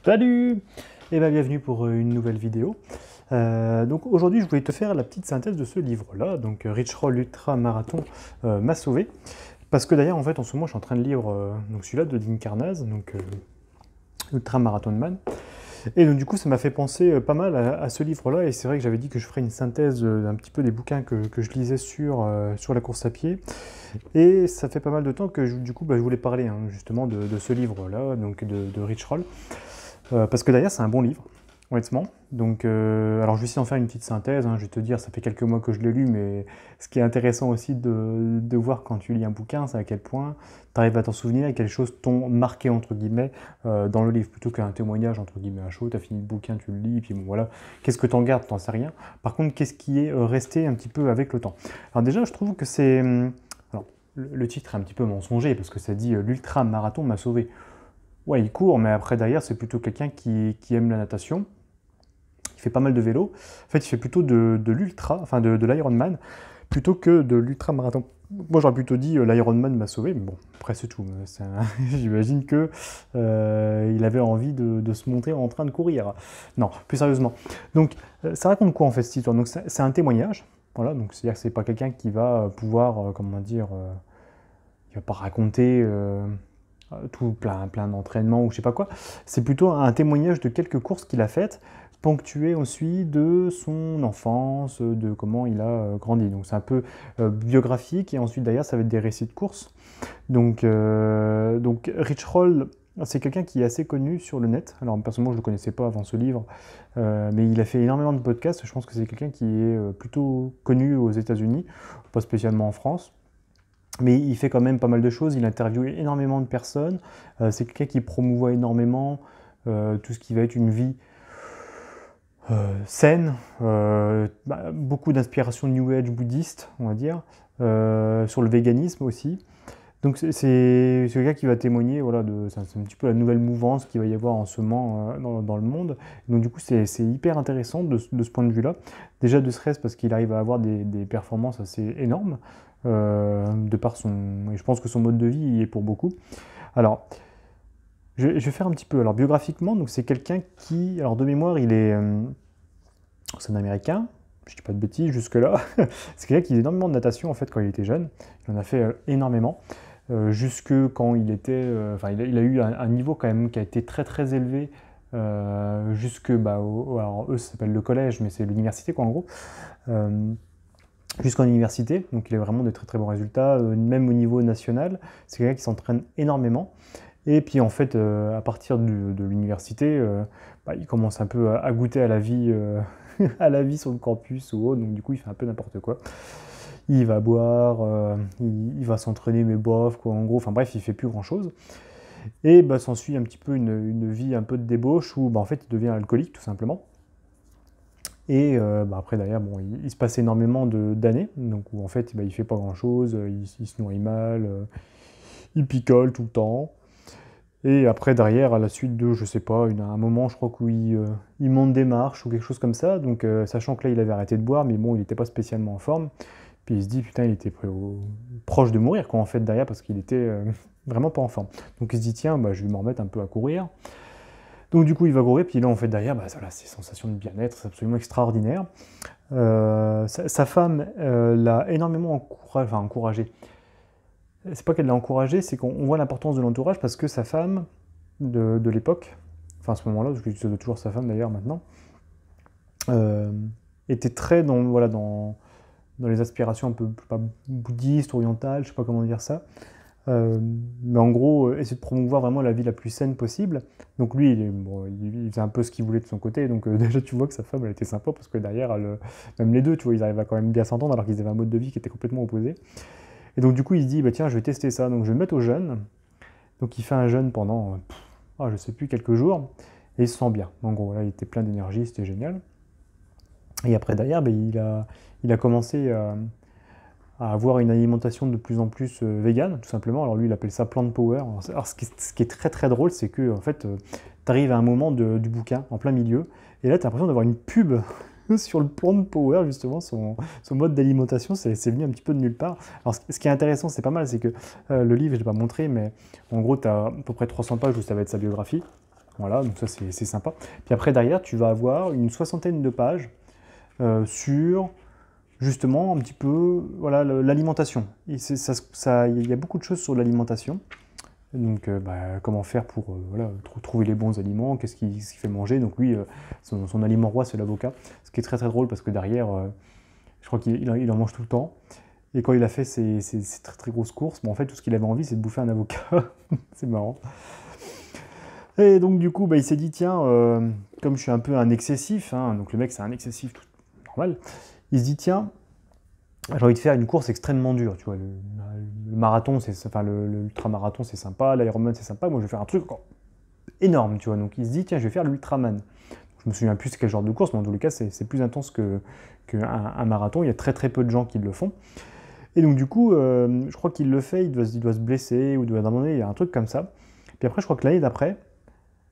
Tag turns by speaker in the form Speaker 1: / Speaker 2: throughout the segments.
Speaker 1: Salut et bien bienvenue pour une nouvelle vidéo. Donc aujourd'hui je voulais te faire la petite synthèse de ce livre-là, donc Rich Roll Ultra Marathon m'a sauvé. Parce que d'ailleurs en fait en ce moment je suis en train de lire donc celui-là de Dean Karnaz, donc Ultra Marathon Man. Et donc du coup ça m'a fait penser pas mal à ce livre-là, et c'est vrai que j'avais dit que je ferais une synthèse d'un petit peu des bouquins que je lisais sur la course à pied. Et ça fait pas mal de temps que du coup je voulais parler justement de ce livre-là, donc de Rich Roll. Parce que d'ailleurs, c'est un bon livre, honnêtement. Donc, alors je vais essayer d'en faire une petite synthèse. Je vais te dire, ça fait quelques mois que je l'ai lu, mais ce qui est intéressant aussi de voir quand tu lis un bouquin, c'est à quel point tu arrives à t'en souvenir et quelles choses t'ont marqué, entre guillemets, dans le livre, plutôt qu'un témoignage, entre guillemets, à chaud. Tu as fini le bouquin, tu le lis, et puis bon, voilà. Qu'est-ce que t'en gardes? T'en sais rien. Par contre, qu'est-ce qui est resté un petit peu avec le temps? Alors déjà, je trouve que c'est... Alors, le titre est un petit peu mensonger, parce que ça dit l'ultra marathon m'a sauvé. Ouais, il court, mais après, derrière, c'est plutôt quelqu'un qui aime la natation. Il fait pas mal de vélo. En fait, il fait plutôt de l'ultra, enfin de l'Ironman, plutôt que de l'ultra-marathon. Moi, j'aurais plutôt dit l'Ironman m'a sauvé, mais bon, après, c'est tout. J'imagine que il avait envie de se montrer en train de courir. Non, plus sérieusement. Donc, ça raconte quoi, en fait, cette histoire? Donc, c'est un témoignage. Voilà, donc c'est-à-dire que c'est pas quelqu'un qui va pouvoir, comment dire, il va pas raconter tout plein d'entraînements ou je sais pas quoi. C'est plutôt un témoignage de quelques courses qu'il a faites, ponctué ensuite de son enfance, de comment il a grandi. Donc c'est un peu biographique, et ensuite derrière ça va être des récits de courses. Donc Rich Roll, c'est quelqu'un qui est assez connu sur le net. Alors personnellement je ne le connaissais pas avant ce livre, mais il a fait énormément de podcasts. Je pense que c'est quelqu'un qui est plutôt connu aux États-Unis, pas spécialement en France. Mais il fait quand même pas mal de choses, il interviewe énormément de personnes, c'est quelqu'un qui promouvoit énormément tout ce qui va être une vie saine, beaucoup d'inspiration New Age bouddhiste, on va dire, sur le véganisme aussi. Donc c'est quelqu'un qui va témoigner, voilà, c'est un petit peu la nouvelle mouvance qu'il va y avoir en ce moment dans le monde. Donc du coup c'est hyper intéressant de ce point de vue-là. Déjà de serait-ce parce qu'il arrive à avoir des performances assez énormes, de par son... Et je pense que son mode de vie y est pour beaucoup. Alors, je vais faire un petit peu. Alors biographiquement, donc c'est quelqu'un qui, alors de mémoire, c'est un Américain, je dis pas de bêtises jusque-là. C'est quelqu'un qui faisait énormément de natation en fait quand il était jeune. Il en a fait énormément. Jusque quand il était, enfin il a eu un niveau quand même qui a été très très élevé, jusque alors eux ça s'appelle le collège, mais c'est l'université quoi en gros, jusqu'en université. Donc il a vraiment des très très bons résultats, même au niveau national. C'est quelqu'un qui s'entraîne énormément. Et puis en fait, à partir de l'université, il commence un peu à goûter à la vie, à la vie sur le campus ou autre. Donc du coup, il fait un peu n'importe quoi. Il va boire, il va s'entraîner, mais bof, quoi, en gros. Enfin bref, il fait plus grand-chose. Et s'ensuit un petit peu une vie un peu de débauche où en fait, il devient alcoolique, tout simplement. Et après, derrière, bon, il se passe énormément d'années, donc où en fait, il fait pas grand-chose, il se nourrit mal, il picole tout le temps. Et après, derrière, à la suite de, je sais pas, un moment, je crois, où il monte des marches ou quelque chose comme ça. Donc, sachant que là, il avait arrêté de boire, mais bon, il n'était pas spécialement en forme. Puis il se dit, putain, il était proche de mourir, quoi, en fait, derrière, parce qu'il était vraiment pas en forme. Donc, il se dit, tiens, je vais me remettre un peu à courir. Donc, du coup, il va courir, puis là, en fait, derrière, voilà, ces sensations de bien-être, c'est absolument extraordinaire. Sa femme l'a énormément encouragé. C'est pas qu'elle l'a encouragé, c'est qu'on voit l'importance de l'entourage parce que sa femme de l'époque, enfin à ce moment-là, parce que c'est toujours sa femme d'ailleurs maintenant, euh, était très dans les aspirations un peu pas bouddhistes, orientales, je sais pas comment dire ça. Mais en gros, essayer de promouvoir vraiment la vie la plus saine possible. Donc lui, il faisait un peu ce qu'il voulait de son côté. Donc déjà, tu vois que sa femme, elle était sympa parce que derrière, même les deux, tu vois, ils arrivent à quand même bien s'entendre alors qu'ils avaient un mode de vie qui était complètement opposé. Et donc du coup, il se dit, tiens, je vais tester ça, donc je vais me mettre au jeûne. Donc il fait un jeûne pendant, je sais plus, quelques jours, et il se sent bien. En gros, là, il était plein d'énergie, c'était génial. Et après, derrière, il a commencé à avoir une alimentation de plus en plus végane, tout simplement. Alors lui, il appelle ça plant power. Alors ce qui est très très drôle, c'est que en fait, tu arrives à un moment du bouquin, en plein milieu, et là, tu as l'impression d'avoir une pub sur le plant power, justement, son mode d'alimentation, c'est venu un petit peu de nulle part. Alors ce qui est intéressant, c'est pas mal, c'est que le livre, je ne l'ai pas montré, mais en gros, tu as à peu près 300 pages où ça va être sa biographie. Voilà, donc ça c'est sympa. Puis après derrière, tu vas avoir une soixantaine de pages sur justement un petit peu voilà, l'alimentation. Il y a beaucoup de choses sur l'alimentation. Donc comment faire pour voilà, trouver les bons aliments, qu'est-ce qui fait manger. Donc lui, son aliment roi, c'est l'avocat. Ce qui est très très drôle parce que derrière, je crois qu'il en mange tout le temps. Et quand il a fait ses très très grosses courses, bon, en fait tout ce qu'il avait envie c'est de bouffer un avocat. C'est marrant. Et donc du coup, il s'est dit, tiens, comme je suis un peu un excessif, hein, donc le mec c'est un excessif tout normal, il se dit, tiens, j'ai envie de faire une course extrêmement dure, tu vois, le marathon, enfin l'ultramarathon c'est sympa, l'Ironman c'est sympa, moi je vais faire un truc encore énorme, tu vois, donc il se dit, tiens, je vais faire l'ultraman. Je me souviens plus quel genre de course, mais en tous les cas c'est plus intense qu'un marathon, il y a très très peu de gens qui le font. Et donc du coup, je crois qu'il le fait, il doit se blesser, ou il doit abandonner, il y a un truc comme ça. Puis après, je crois que l'année d'après,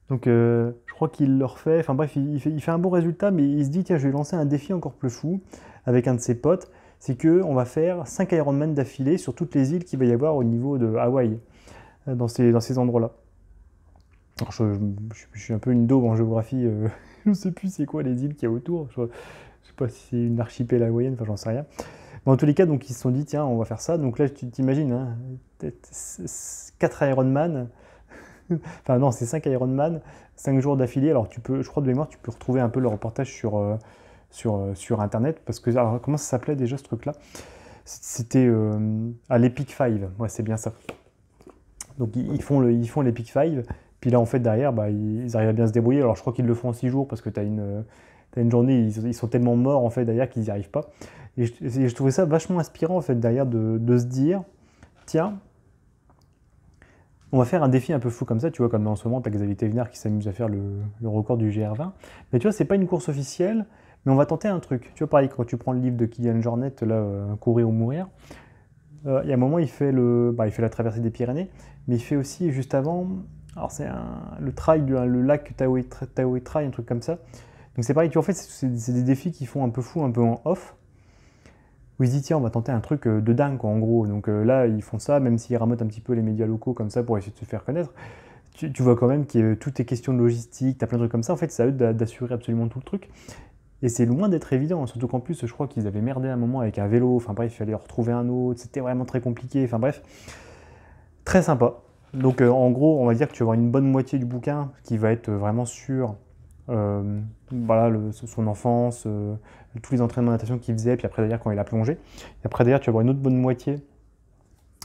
Speaker 1: donc je crois qu'il le refait, enfin bref, il fait un bon résultat, mais il se dit, tiens, je vais lancer un défi encore plus fou avec un de ses potes, c'est qu'on va faire 5 Ironman d'affilée sur toutes les îles qu'il va y avoir au niveau de Hawaï, dans ces endroits-là. Alors, je suis un peu une daube en géographie, je ne sais plus c'est quoi les îles qu'il y a autour, je ne sais pas si c'est une archipel hawaïenne, enfin j'en sais rien. Mais en tous les cas, donc, ils se sont dit, tiens, on va faire ça. Donc là, tu t'imagines, hein, 4 Ironman, enfin non, c'est 5 Ironman, 5 jours d'affilée. Alors tu peux, je crois de mémoire, tu peux retrouver un peu le reportage sur Internet, parce que, alors, comment ça s'appelait déjà ce truc-là? C'était à l'Epic 5, ouais, c'est bien ça. Donc ils font l'Epic 5, puis là en fait derrière, ils arrivent à bien se débrouiller. Alors je crois qu'ils le font en 6 jours, parce que tu as une journée, ils sont tellement morts en fait derrière qu'ils n'y arrivent pas. Et je trouvais ça vachement inspirant en fait derrière de se dire, tiens, on va faire un défi un peu fou comme ça, tu vois, comme en ce moment, tu as Xavier Thévenard qui s'amuse à faire le record du GR20. Mais tu vois, c'est pas une course officielle, mais on va tenter un truc. Tu vois, pareil, quand tu prends le livre de Kylian Jornet, là, Courir ou mourir, il y a un moment, il fait la traversée des Pyrénées, mais il fait aussi, juste avant, alors c'est le trail, le lac Taoui Trail, un truc comme ça. Donc c'est pareil, tu vois, en fait, c'est des défis qui font un peu fou, un peu en off, où ils se disent, tiens, on va tenter un truc de dingue, quoi, en gros. Donc là, ils font ça, même s'ils ramotent un petit peu les médias locaux comme ça pour essayer de se faire connaître. Tu vois quand même que tout est question de logistique, tu as plein de trucs comme ça. En fait, c'est à eux d'assurer absolument tout le truc. Et c'est loin d'être évident, surtout qu'en plus, je crois qu'ils avaient merdé un moment avec un vélo. Enfin bref, il fallait en retrouver un autre. C'était vraiment très compliqué. Enfin bref, très sympa. Donc en gros, on va dire que tu vas avoir une bonne moitié du bouquin qui va être vraiment sur voilà, son enfance, tous les entraînements de natation qu'il faisait, puis après d'ailleurs quand il a plongé. Et après d'ailleurs, tu vas avoir une autre bonne moitié.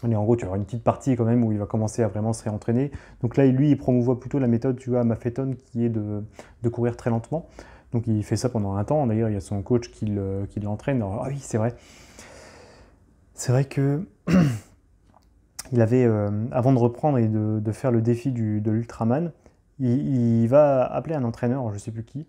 Speaker 1: Et en gros, tu vas avoir une petite partie quand même où il va commencer à vraiment se réentraîner. Donc là, lui, il promouvoit plutôt la méthode, tu vois, Maffetone, qui est de courir très lentement. Donc il fait ça pendant un temps. D'ailleurs, il y a son coach qui l'entraîne. Alors, ah oui, c'est vrai. C'est vrai que il avait, avant de reprendre et de faire le défi de l'Ultraman, il va appeler un entraîneur, je ne sais plus qui.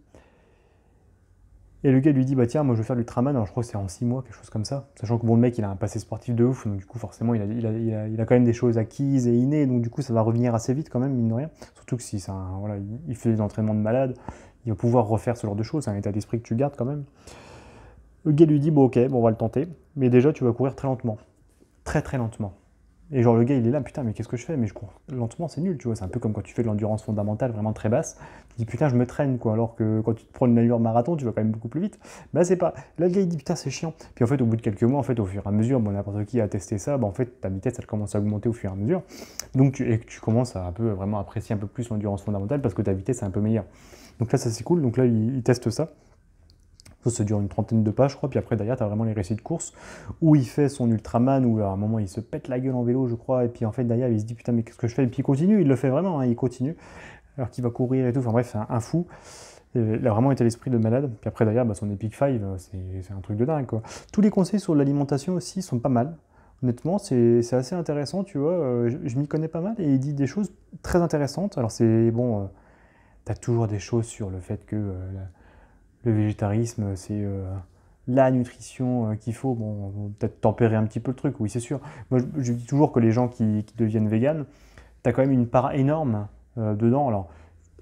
Speaker 1: Et le gars lui dit, bah tiens, moi je veux faire l'Ultraman, alors je crois que c'est en 6 mois, quelque chose comme ça. Sachant que bon, le mec, il a un passé sportif de ouf, donc du coup, forcément, il a quand même des choses acquises et innées, donc du coup, ça va revenir assez vite quand même, mine de rien. Surtout que si voilà, il fait des entraînements de malade, il va pouvoir refaire ce genre de choses, c'est un état d'esprit que tu gardes quand même. Le gars lui dit, bon ok, bon, on va le tenter, mais déjà, tu vas courir très lentement. Très très lentement. Et genre le gars il est là, putain mais qu'est-ce que je fais? Mais je cours lentement, c'est nul, tu vois, c'est un peu comme quand tu fais de l'endurance fondamentale vraiment très basse, tu dis putain je me traîne quoi, alors que quand tu te prends une allure marathon, tu vas quand même beaucoup plus vite. Bah c'est pas. Là le gars il dit putain c'est chiant. Puis en fait au bout de quelques mois, en fait au fur et à mesure, bon n'importe qui a testé ça, bah en fait ta vitesse elle commence à augmenter au fur et à mesure. Donc tu commences à un peu vraiment apprécier un peu plus l'endurance fondamentale parce que ta vitesse est un peu meilleure. Donc là ça c'est cool, donc là il teste ça. Ça dure une trentaine de pages, je crois. Puis après, derrière, tu as vraiment les récits de course où il fait son Ultraman, où à un moment, il se pète la gueule en vélo, je crois. Et puis en fait, derrière, il se dit putain, mais qu'est-ce que je fais? Et puis il continue, il le fait vraiment, hein, il continue. Alors qu'il va courir et tout. Enfin bref, c'est un fou. Il a vraiment été l'esprit de malade. Puis après, derrière, son Epic 5, c'est un truc de dingue, quoi. Tous les conseils sur l'alimentation aussi sont pas mal. Honnêtement, c'est assez intéressant, tu vois. Je m'y connais pas mal et il dit des choses très intéressantes. Alors, c'est bon, tu as toujours des choses sur le fait que. Le végétarisme, c'est la nutrition qu'il faut. Bon, peut-être tempérer un petit peu le truc, oui, c'est sûr. Moi, je dis toujours que les gens qui deviennent véganes, tu as quand même une part énorme dedans. Alors,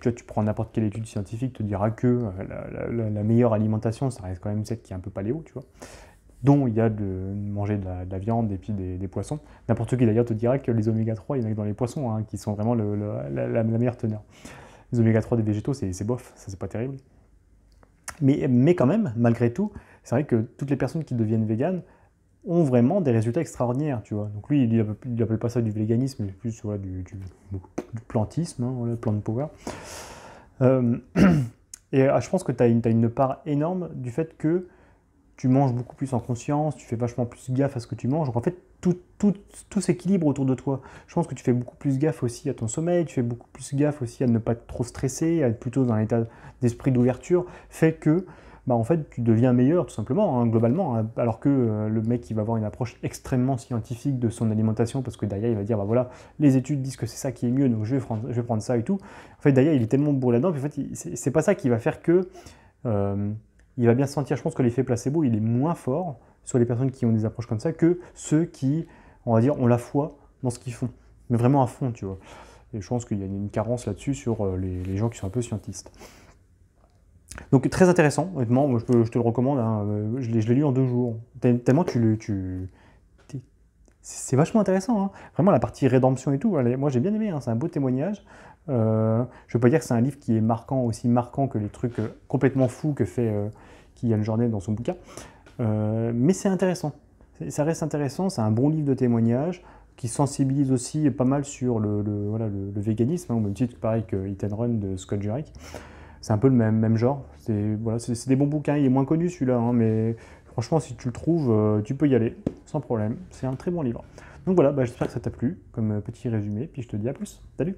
Speaker 1: tu prends n'importe quelle étude scientifique, te dira que la meilleure alimentation, ça reste quand même celle qui est un peu paléo, tu vois. Dont il y a de manger de la viande et puis des poissons. N'importe qui d'ailleurs te dira que les oméga 3, il y en a que dans les poissons, hein, qui sont vraiment la meilleure teneur. les oméga 3 des végétaux, c'est bof, ça c'est pas terrible. Mais quand même, malgré tout, c'est vrai que toutes les personnes qui deviennent véganes ont vraiment des résultats extraordinaires, tu vois. Donc lui, il appelle pas ça du véganisme, mais plus voilà, du plantisme, hein, voilà, plant power. Euh, et je pense que tu as une part énorme du fait que tu manges beaucoup plus en conscience, tu fais vachement plus gaffe à ce que tu manges. Donc en fait, tout s'équilibre autour de toi. Je pense que tu fais beaucoup plus gaffe aussi à ton sommeil, tu fais beaucoup plus gaffe aussi à ne pas être trop stressé, à être plutôt dans un état d'esprit d'ouverture, fait que bah en fait, tu deviens meilleur tout simplement, hein, globalement. Hein, alors que le mec qui va avoir une approche extrêmement scientifique de son alimentation, parce que derrière il va dire bah voilà, les études disent que c'est ça qui est mieux, donc je vais prendre ça et tout. En fait, derrière il est tellement bourré là-dedans, puis en fait, c'est pas ça qui va faire que il va bien se sentir. Je pense que l'effet placebo il est moins fort sur les personnes qui ont des approches comme ça que ceux qui, on va dire, ont la foi dans ce qu'ils font, mais vraiment à fond, tu vois. Et je pense qu'il y a une carence là-dessus sur les gens qui sont un peu scientistes. Donc très intéressant, honnêtement, moi, je te le recommande, hein, je l'ai lu en 2 jours. Tellement c'est vachement intéressant, hein. Vraiment la partie rédemption et tout, moi j'ai bien aimé, hein, c'est un beau témoignage. Je ne veux pas dire que c'est un livre qui est marquant, aussi marquant que les trucs complètement fous que fait Kylian Jornet dans son bouquin, mais c'est intéressant. Ça reste intéressant, c'est un bon livre de témoignage qui sensibilise aussi pas mal sur voilà, le véganisme, hein, au même titre pareil que Eat and Run de Scott Jurek. C'est un peu le même genre. Voilà, c'est des bons bouquins. Il est moins connu celui-là, hein, mais franchement, si tu le trouves, tu peux y aller sans problème. C'est un très bon livre. Donc voilà, bah, j'espère que ça t'a plu comme petit résumé. Puis je te dis à plus. Salut!